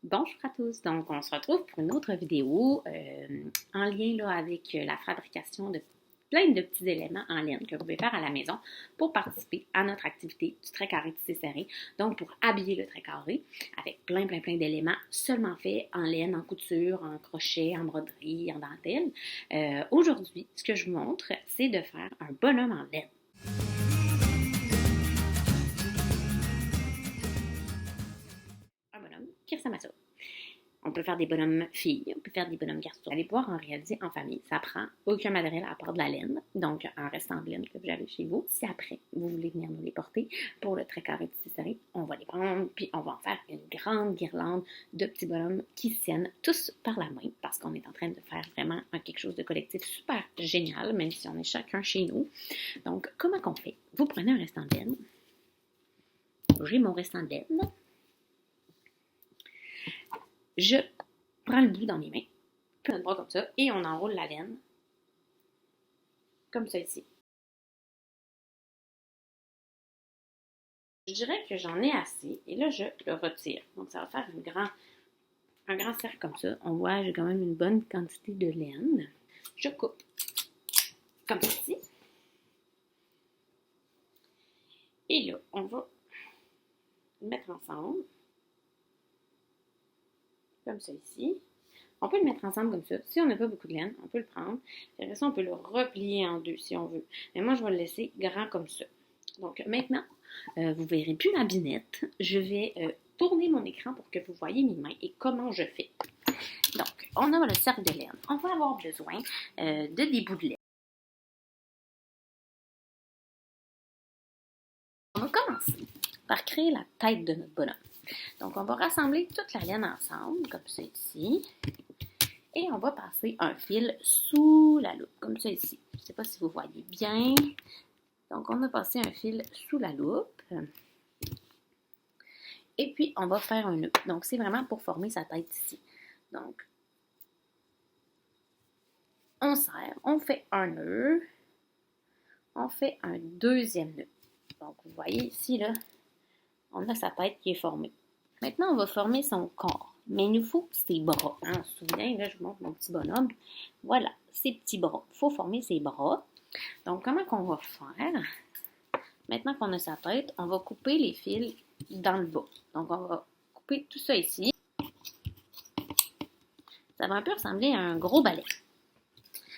Bonjour à tous, donc on se retrouve pour une autre vidéo en lien là, avec la fabrication de plein de petits éléments en laine que vous pouvez faire à la maison pour participer à notre activité du trait carré tissé serré. Donc pour habiller le trait carré avec plein d'éléments seulement faits en laine, en couture, en crochet, en broderie, en dentelle. Aujourd'hui, ce que je vous montre, c'est de faire un bonhomme en laine. Un bonhomme qui ressemble à ça. On peut faire des bonhommes filles, on peut faire des bonhommes garçons. Vous allez pouvoir en réaliser en famille. Ça prend aucun matériel à part de la laine, donc un restant de laine que vous avez chez vous. Si après, vous voulez venir nous les porter pour le trait carré tissé serré, on va les prendre, puis on va en faire une grande guirlande de petits bonhommes qui tiennent tous par la main, parce qu'on est en train de faire vraiment quelque chose de collectif super génial, même si on est chacun chez nous. Donc, comment qu'on fait? Vous prenez un restant de laine. J'ai mon restant de laine. Je prends le bout dans mes mains, puis notre bras comme ça, et on enroule la laine, comme ça ici. Je dirais que j'en ai assez, et là je le retire. Donc ça va faire un grand cercle comme ça. On voit, j'ai quand même une bonne quantité de laine. Je coupe, comme ceci. Et là, on va le mettre ensemble. Comme ça ici. On peut le mettre ensemble comme ça. Si on n'a pas beaucoup de laine, on peut le prendre. Après ça, on peut le replier en deux si on veut. Mais moi, je vais le laisser grand comme ça. Donc maintenant, vous ne verrez plus ma binette. Je vais tourner mon écran pour que vous voyez mes mains et comment je fais. Donc, on a le cercle de laine. On va avoir besoin de des bouts de laine. On va commencer par créer la tête de notre bonhomme. Donc, on va rassembler toute la laine ensemble, comme ça ici. Et on va passer un fil sous la loupe, comme ça ici. Je ne sais pas si vous voyez bien. Donc, on a passé un fil sous la loupe. Et puis, on va faire un nœud. Donc, c'est vraiment pour former sa tête ici. Donc, on serre, on fait un nœud. On fait un deuxième nœud. Donc, vous voyez ici, là, on a sa tête qui est formée. Maintenant, on va former son corps. Mais il nous faut ses bras. On se souvient, là, je vous montre mon petit bonhomme. Voilà, ses petits bras. Il faut former ses bras. Donc, comment qu'on va faire? Maintenant qu'on a sa tête, on va couper les fils dans le bas. Donc, on va couper tout ça ici. Ça va un peu ressembler à un gros balai.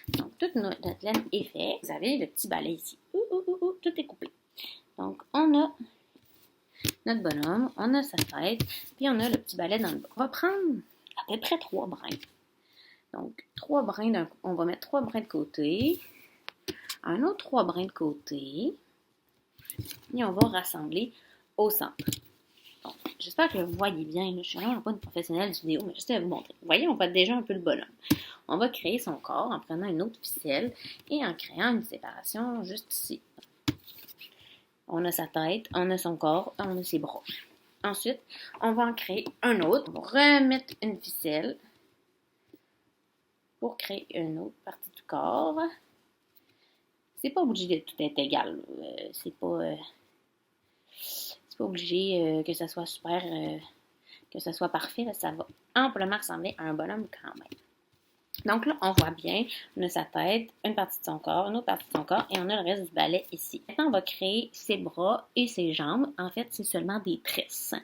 Donc, toute notre laine est faite. Vous avez le petit balai ici. Tout est coupé. Donc, on a notre bonhomme, on a sa tête, puis on a le petit balai dans le bas. On va prendre à peu près 3 brins. Donc, 3 brins, on va mettre 3 brins de côté, un autre 3 brins de côté, et on va rassembler au centre. Donc, j'espère que vous voyez bien, je suis vraiment pas une professionnelle de vidéo, mais j'essaie de vous montrer. Vous voyez, on voit déjà un peu le bonhomme. On va créer son corps en prenant une autre ficelle et en créant une séparation juste ici. On a sa tête, on a son corps, on a ses bras. Ensuite, on va en créer un autre. On va remettre une ficelle pour créer une autre partie du corps. C'est pas obligé de tout être égal. C'est pas obligé que ça soit super, que ça soit parfait. Là, ça va amplement ressembler à un bonhomme quand même. Donc là, on voit bien, on a sa tête, une partie de son corps, une autre partie de son corps, et on a le reste du balai ici. Maintenant, on va créer ses bras et ses jambes. En fait, c'est seulement des tresses.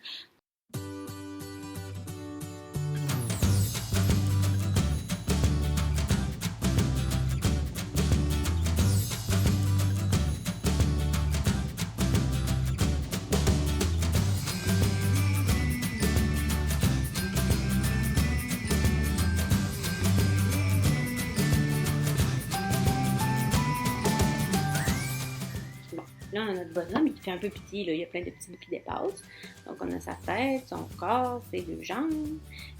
Là, on a notre bonhomme, il fait un peu petit, là. Il y a plein de petits bouts qui dépassent. Donc, on a sa tête, son corps, ses 2 jambes,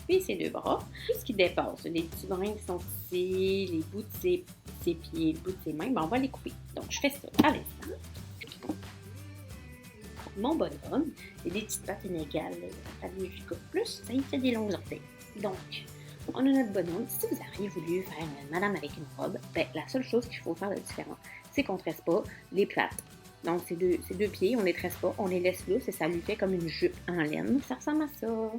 puis ses 2 bras. Puis, ce qui dépasse, les petits brins qui sont ici, les bouts de ses pieds, les bouts de ses mains, ben, on va les couper. Donc, je fais ça à l'instant. Mon bonhomme, il a des petites pattes inégales. Ça lui coupe plus, ça il fait des longs orteils. Donc, on a notre bonhomme. Si vous auriez voulu faire une madame avec une robe, ben, la seule chose qu'il faut faire de différent, c'est qu'on ne tresse pas les plates. Donc, ces deux pieds, on ne les tresse pas, on les laisse lousses et ça lui fait comme une jupe en laine. Ça ressemble à ça.